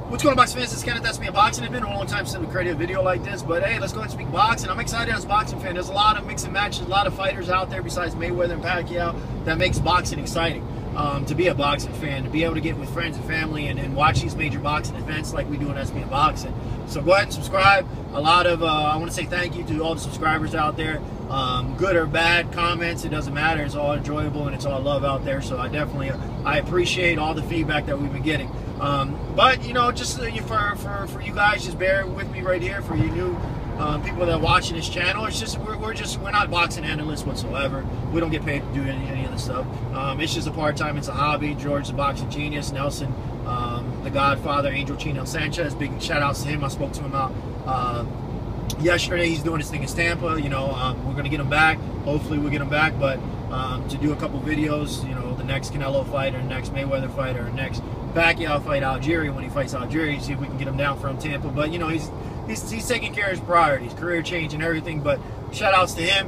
What's going on, boxing fans? It's Kenneth, SBM Boxing. It's been a long time since we created a video like this, but hey, let's go ahead and speak boxing. I'm excited as a boxing fan. There's a lot of mixing matches, a lot of fighters out there besides Mayweather and Pacquiao that makes boxing exciting. To be a boxing fan, to be able to get with friends and family and watch these major boxing events like we do in SBM Boxing. So go ahead and subscribe. A lot of, I want to say thank you to all the subscribers out there. Good or bad comments, it doesn't matter. It's all enjoyable and it's all love out there. So I appreciate all the feedback that we've been getting. But you know, just for you guys, just bear with me right here. For you new people that are watching this channel, it's just we're not boxing analysts whatsoever. We don't get paid to do any of this stuff. It's just a part-time. It's a hobby. George, the boxing genius. Nelson, the Godfather, Angel Chino Sanchez. Big shout outs to him. I spoke to him out yesterday. He's doing his thing in Tampa. You know, we're gonna get him back. Hopefully, we'll get him back. But to do a couple videos, you know, the next Canelo fight or next Mayweather fight or next Pacquiao fight Algeria, when he fights Algeria, see if we can get him down from Tampa. But you know, he's taking care of his priorities, career change and everything. But shout outs to him.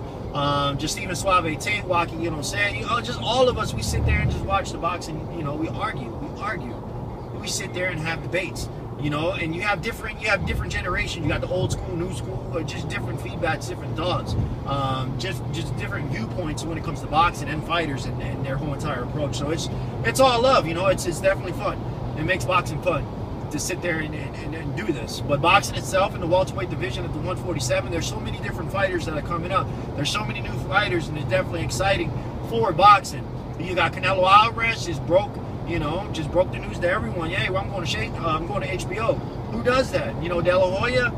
Just even Suave Tate, walking, you know, saying, just all of us, we sit there and just watch the boxing. You know, we argue, we sit there and have debates. You know, and you have different generations. You got the old school, new school, or just different feedbacks, different thoughts, just different viewpoints when it comes to boxing and fighters and their whole entire approach. So it's all love. You know, it's definitely fun. It makes boxing fun to sit there and do this. But boxing itself in the welterweight division at the 147, there's so many different fighters that are coming up. There's so many new fighters, and it's definitely exciting for boxing. You got Canelo Alvarez just broke the news to everyone. Yeah, well, I'm going to HBO. Who does that? You know, De La Hoya,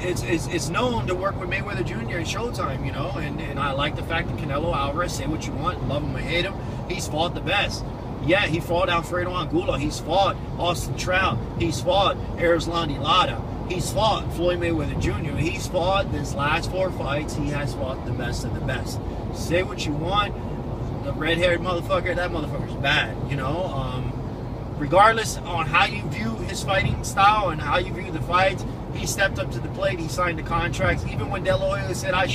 it's known to work with Mayweather Jr. and Showtime, you know, and I like the fact that Canelo Alvarez, say what you want, love him or hate him, he's fought the best. Yeah, he fought Alfredo Angulo, he's fought Austin Trout, he's fought Erislandy Lara, he's fought Floyd Mayweather Jr., he's fought his last 4 fights, he has fought the best of the best. Say what you want, the red-haired motherfucker, that motherfucker's bad, you know. Regardless on how you view his fighting style and how you view the fights, he stepped up to the plate, he signed the contracts. Even when De La Hoya said, I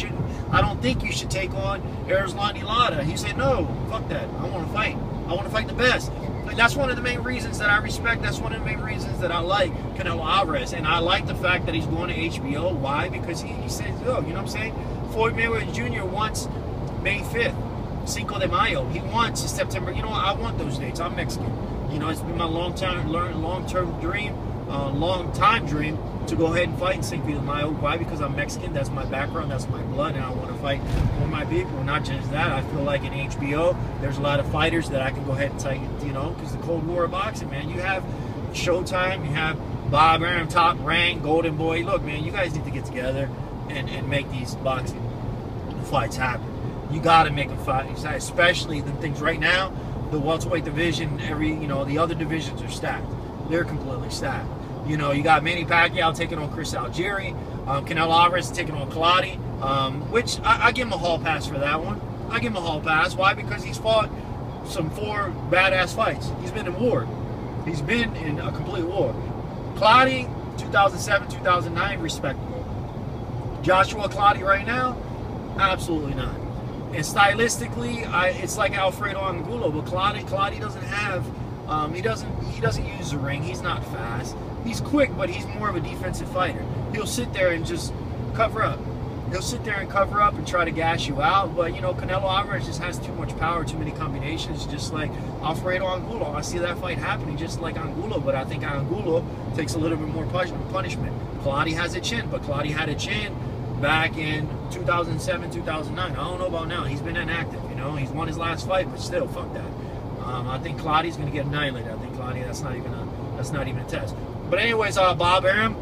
don't think you should take on Erislandy Lara, he said, no, fuck that, I want to fight. I want to fight the best. And that's one of the main reasons that I respect. That's one of the main reasons that I like Canelo Alvarez. And I like the fact that he's going to HBO. Why? Because he says, oh, you know what I'm saying? Floyd Mayweather Jr. wants May 5th, Cinco de Mayo. He wants September. You know, I want those dates. I'm Mexican. You know, it's been my long-time dream to go ahead and fight in Cinco de Mayo. Why? Because I'm Mexican. That's my background. That's my blood. And I want to fight for my people. Not just that. I feel like in HBO, there's a lot of fighters that I can go ahead and take, you know, because the Cold War of boxing, man. You have Showtime. You have Bob Arum, Top Rank, Golden Boy. Look, man, you guys need to get together and make these boxing fights happen. You got to make them fight, especially the things right now. The welterweight division, the other divisions are stacked. They're completely stacked. You know, you got Manny Pacquiao taking on Chris Algieri, Canelo Alvarez taking on Clottey, which I give him a hall pass for that one. I give him a hall pass. Why? Because he's fought some 4 badass fights. He's been in war. He's been in a complete war. Clottey, 2007, 2009, respectable. Joshua Clottey right now, absolutely not. And stylistically, it's like Alfredo Angulo, but Clottey doesn't have, he doesn't use the ring. He's not fast. He's quick, but he's more of a defensive fighter. He'll sit there and just cover up. He'll sit there and cover up and try to gas you out. But, you know, Canelo Alvarez just has too much power, too many combinations, just like Alfredo Angulo. I see that fight happening just like Angulo, but I think Angulo takes a little bit more punishment. Clottey has a chin, but Clottey had a chin back in 2007, 2009. I don't know about now. He's been inactive, you know. He's won his last fight, but still, fuck that. I think Clottey's going to get annihilated. I think Clottey, that's not even a test. But anyways, Bob Arum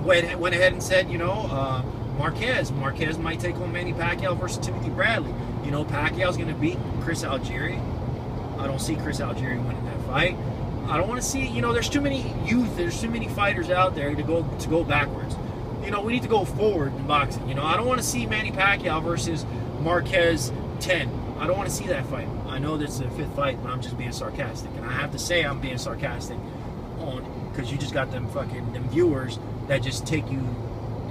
went ahead and said, you know, Marquez might take on Manny Pacquiao versus Timothy Bradley. You know, Pacquiao's going to beat Chris Algieri. I don't see Chris Algieri winning that fight. I don't want to see, you know, there's too many youth, there's too many fighters out there to go backwards. You know, we need to go forward in boxing. You know, I don't want to see Manny Pacquiao versus Marquez 10. I don't want to see that fight. I know this is the 5th fight, but I'm just being sarcastic. And I have to say I'm being sarcastic because you just got them viewers that just take you,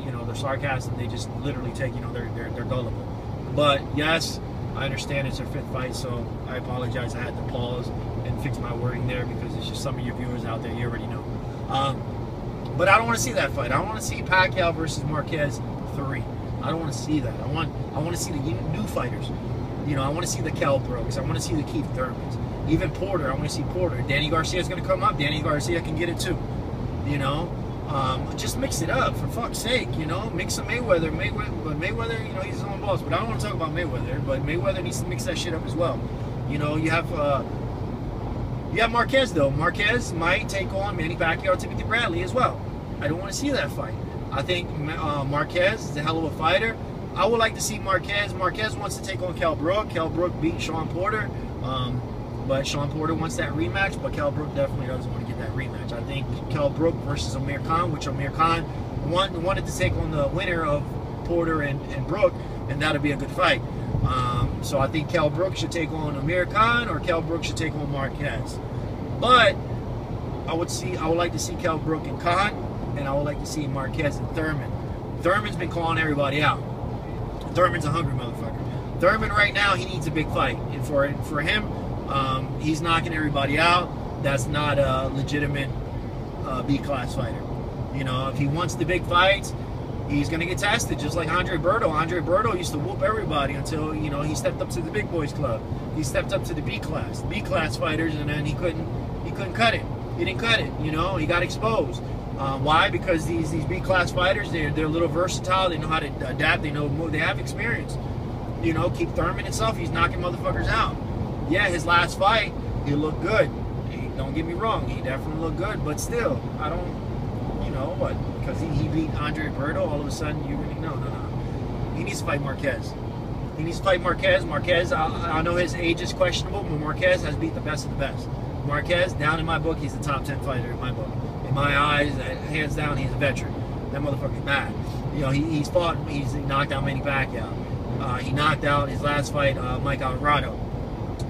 you know, they're sarcastic. They just literally take, you know, they're gullible. But yes, I understand it's their 5th fight, so I apologize. I had to pause and fix my wording there because it's just some of your viewers out there, you already know. But I don't want to see that fight. I want to see Pacquiao versus Marquez 3. I don't want to see that. I want to see the new fighters. You know, I want to see the Kell Brooks. I want to see the Keith Thurmans. Even Porter. I want to see Porter. Danny Garcia's going to come up. Danny Garcia can get it too. You know, just mix it up for fuck's sake. You know, mix some Mayweather. But Mayweather, you know, he's his own boss. But I don't want to talk about Mayweather. But Mayweather needs to mix that shit up as well. You know, you have Marquez though. Marquez might take on Manny Pacquiao, Timothy Bradley as well. I don't want to see that fight. I think Marquez is a hell of a fighter. I would like to see Marquez. Marquez wants to take on Kell Brook. Kell Brook beat Sean Porter. But Sean Porter wants that rematch, but Kell Brook definitely doesn't want to get that rematch. I think Kell Brook versus Amir Khan, which Amir Khan wanted to take on the winner of Porter and Brook, and that would be a good fight. So I think Kell Brook should take on Amir Khan, or Kell Brook should take on Marquez. But I would like to see Kell Brook and Khan, and I would like to see Marquez and Thurman. Thurman's been calling everybody out. Thurman's a hungry motherfucker. Thurman right now, he needs a big fight, and for him, he's knocking everybody out. That's not a legitimate B-class fighter. You know, if he wants the big fights, he's going to get tested, just like Andre Berto. Andre Berto used to whoop everybody until, you know, he stepped up to the big boys club. He stepped up to the B-class fighters, and then he couldn't cut it. He didn't cut it, you know. He got exposed. Why? Because these B-class fighters, they're a little versatile. They know how to adapt. They have experience. You know, Keith Thurman himself, he's knocking motherfuckers out. Yeah, his last fight, he looked good. Don't get me wrong, he definitely looked good. But still, I don't, you know, what? Because he beat Andre Berto, all of a sudden you're gonna no. He needs to fight Marquez. He needs to fight Marquez. Marquez, I know his age is questionable, but Marquez has beat the best of the best. Marquez, down in my book, he's the top 10 fighter in my book. In my eyes, hands down, he's a veteran. That motherfucker's bad. You know, he's knocked out Manny Pacquiao. He knocked out his last fight, Mike Alvarado.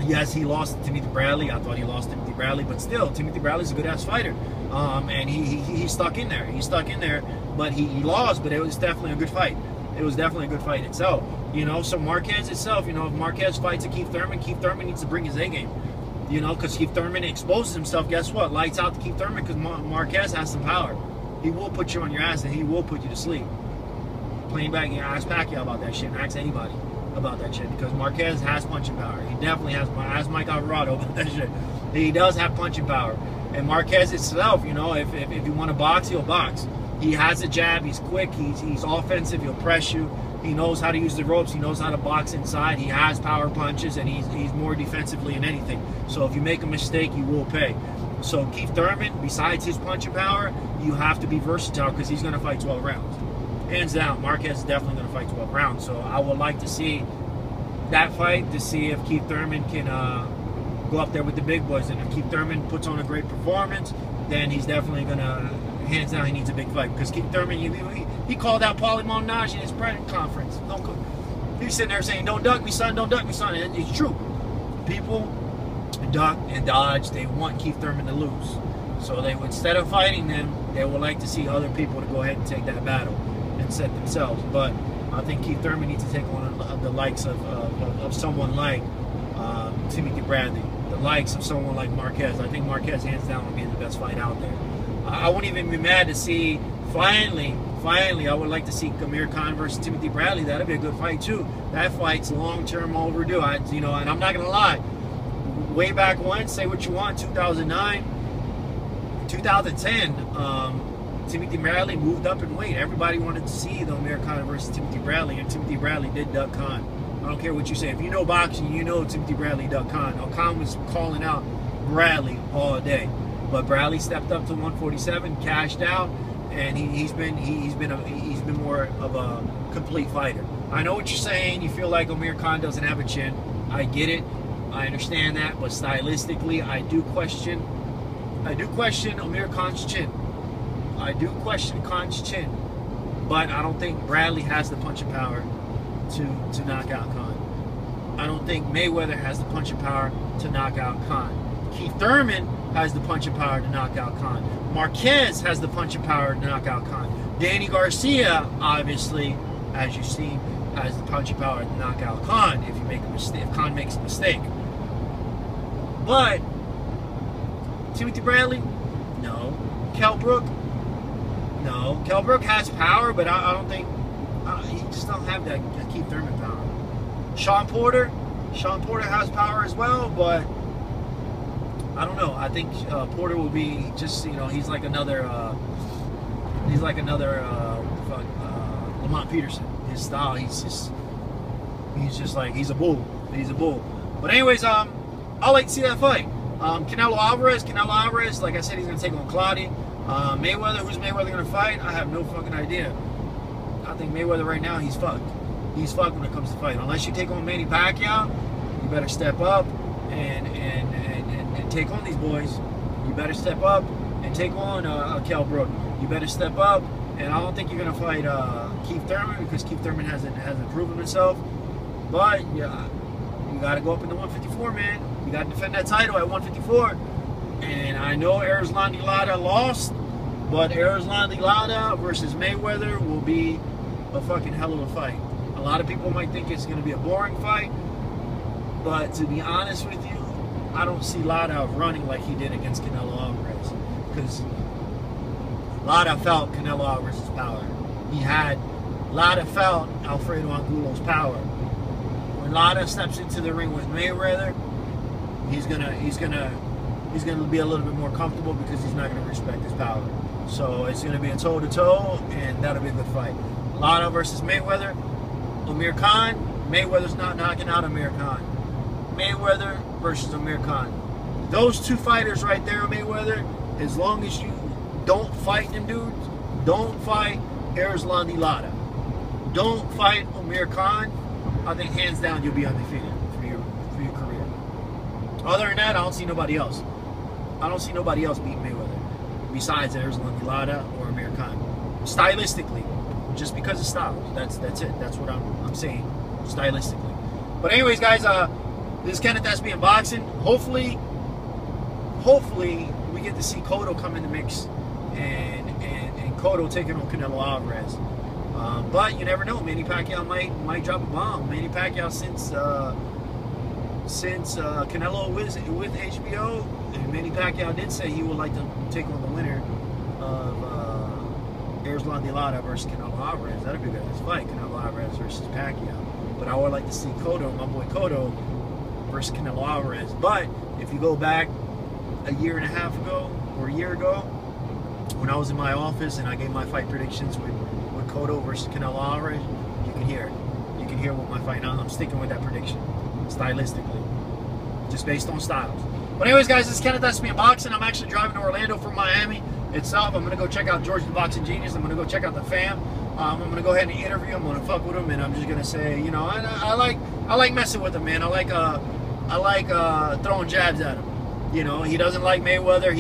Yes, he lost to Timothy Bradley. I thought he lost to Timothy Bradley, but still, Timothy Bradley's a good-ass fighter. And he stuck in there. He stuck in there, but he lost, but it was definitely a good fight. It was definitely a good fight itself. You know, so Marquez itself, you know, if Marquez fights a Keith Thurman needs to bring his A game. You know, because Keith Thurman exposes himself, guess what? Lights out to Keith Thurman, because Marquez has some power. He will put you on your ass, and he will put you to sleep. Playing back, you know, ask Pacquiao about that shit, and ask anybody about that shit, because Marquez has punching power. He definitely has. Ask Mike Alvarado about that shit. He does have punching power. And Marquez itself, you know, if you want to box, he'll box. He has a jab. He's quick. He's offensive. He'll press you. He knows how to use the ropes. He knows how to box inside. He has power punches, and he's more defensively than anything. So if you make a mistake, you will pay. So Keith Thurman, besides his punching power, you have to be versatile, because he's going to fight 12 rounds. Hands down, Marquez is definitely going to fight 12 rounds. So I would like to see that fight, to see if Keith Thurman can go up there with the big boys. And if Keith Thurman puts on a great performance, then he's definitely going to, hands down, he needs a big fight. Because Keith Thurman, he called out Paulie Malignaggi in his press conference. He was sitting there saying, "Don't duck me, son. Don't duck me, son." And it's true. People duck and dodge. They want Keith Thurman to lose. So they, instead of fighting them, they would like to see other people to go ahead and take that battle and set themselves. But I think Keith Thurman needs to take on the likes of someone like Timothy Bradley, the likes of someone like Marquez. I think Marquez, hands down, would be the best fight out there. I wouldn't even be mad to see, finally, I would like to see Amir Khan versus Timothy Bradley. That'd be a good fight too. That fight's long-term overdue. You know, and I'm not gonna lie. Way back when, say what you want, 2009, 2010. Timothy Bradley moved up in weight. Everybody wanted to see the Amir Khan versus Timothy Bradley, and Timothy Bradley did duck Khan. I don't care what you say. If you know boxing, you know Timothy Bradley ducked Khan. Now, Khan was calling out Bradley all day, but Bradley stepped up to 147, cashed out, and he's been more of a complete fighter. I know what you're saying. You feel like Amir Khan doesn't have a chin. I get it. I understand that, but stylistically, I do question Amir Khan's chin. I do question Khan's chin, but I don't think Bradley has the punching power to knock out Khan. I don't think Mayweather has the punching power to knock out Khan. Keith Thurman has the punching power to knock out Khan. Marquez has the punching power to knock out Khan. Danny Garcia, obviously, as you've seen, has the punching power to knock out Khan if you make a mistake, if Khan makes a mistake. But Timothy Bradley, no. Kell Brook? No. Kell Brook has power, but I don't think he just don't have that Keith Thurman power. Sean Porter has power as well, but I don't know. I think Porter will be just, you know, he's like another Lamont Peterson. His style, he's just like, he's a bull. He's a bull. But anyways, I like to see that fight. Canelo Alvarez, like I said, he's gonna take on Claudia. Mayweather, who's Mayweather gonna fight? I have no fucking idea. I think Mayweather right now, he's fucked. He's fucked when it comes to fight. Unless you take on Manny Pacquiao, you better step up and take on these boys. You better step up and take on Kell Brook. You better step up, and I don't think you're gonna fight Keith Thurman, because Keith Thurman hasn't proven himself. But yeah, you gotta go up in the 154, man. You gotta defend that title at 154. And I know Erislandy Lara lost, but Erislandy Lara versus Mayweather will be a fucking hell of a fight. A lot of people might think it's gonna be a boring fight, but to be honest with you, I don't see Lara running like he did against Canelo Alvarez, because Lara felt Canelo Alvarez's power. Lara felt Alfredo Angulo's power. When Lara steps into the ring with Mayweather, he's gonna be a little bit more comfortable, because he's not gonna respect his power. So it's gonna be a toe-to-toe, and that'll be a good fight. Lara versus Mayweather. Amir Khan. Mayweather's not knocking out Amir Khan. Mayweather versus Amir Khan. Those two fighters right there, Mayweather, as long as you don't fight them dudes, don't fight Erislandy Lara, don't fight Amir Khan, I think hands down you'll be undefeated for your career. Other than that, I don't see nobody else. I don't see nobody else beating Mayweather besides Erislandy Lara or Amir Khan. Stylistically, just because of styles. That's it. That's what I'm saying. Stylistically. But anyways, guys, this is Kenneth, SBM Boxing. Hopefully we get to see Cotto come in the mix, and Cotto taking on Canelo Alvarez. But you never know. Manny Pacquiao might drop a bomb. Manny Pacquiao, since Canelo was with HBO, and Manny Pacquiao did say he would like to take on the winner of Erislandy Lara versus Canelo Alvarez. That'd be a good fight, Canelo Alvarez versus Pacquiao. But I would like to see Cotto, my boy Cotto, versus Canelo Alvarez. But if you go back a year and a half ago or a year ago, when I was in my office and I gave my fight predictions with Cotto versus Canelo Alvarez, you can hear it. You can hear what my fight. Now I'm sticking with that prediction, stylistically, just based on styles. But anyways, guys, this is Kenneth, SBM Boxing. I'm actually driving to Orlando from Miami itself. I'm gonna go check out George the Boxing Genius. I'm gonna go check out the fam. I'm gonna go ahead and interview him. I'm gonna fuck with him, and I'm just gonna say, you know, I like messing with him, man. I like throwing jabs at him. You know, he doesn't like Mayweather.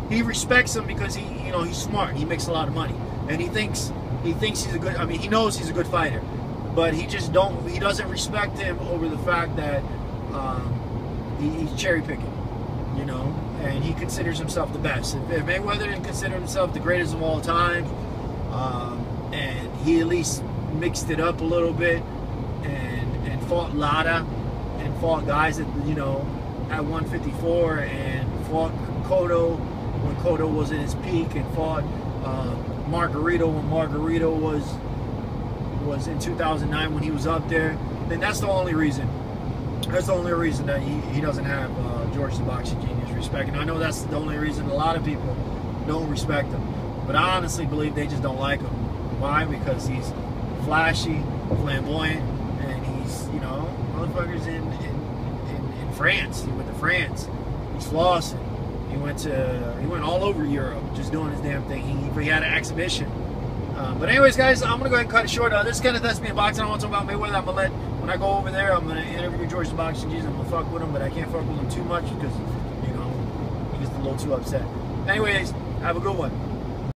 He respects him because he's smart. He makes a lot of money, and he thinks he's a good. I mean, he knows he's a good fighter, but he doesn't respect him over the fact that he's cherry picking. You know, and he considers himself the best. If Mayweather didn't consider himself the greatest of all time, and he at least mixed it up a little bit and fought Lara and fought guys at, you know, at 154, and fought Cotto when Cotto was at his peak, and fought Margarito when Margarito was in 2009 when he was up there, then that's the only reason. That's the only reason that he doesn't have George the Boxing Genius respect. And I know that's the only reason a lot of people don't respect him. But I honestly believe they just don't like him. Why? Because he's flashy, flamboyant, and he's, you know, motherfuckers in France. He went to France. He's flossing. He went all over Europe just doing his damn thing. He had an exhibition. But anyways, guys, I'm going to go ahead and cut it short. This is Kenneth, SBM Boxing. I want to talk about Mayweather. I'm going to let, when I go over there, I'm going to interview George the Boxing Genius. I'm going to fuck with him, but I can't fuck with him too much because, you know, he gets a little too upset. Anyways, have a good one.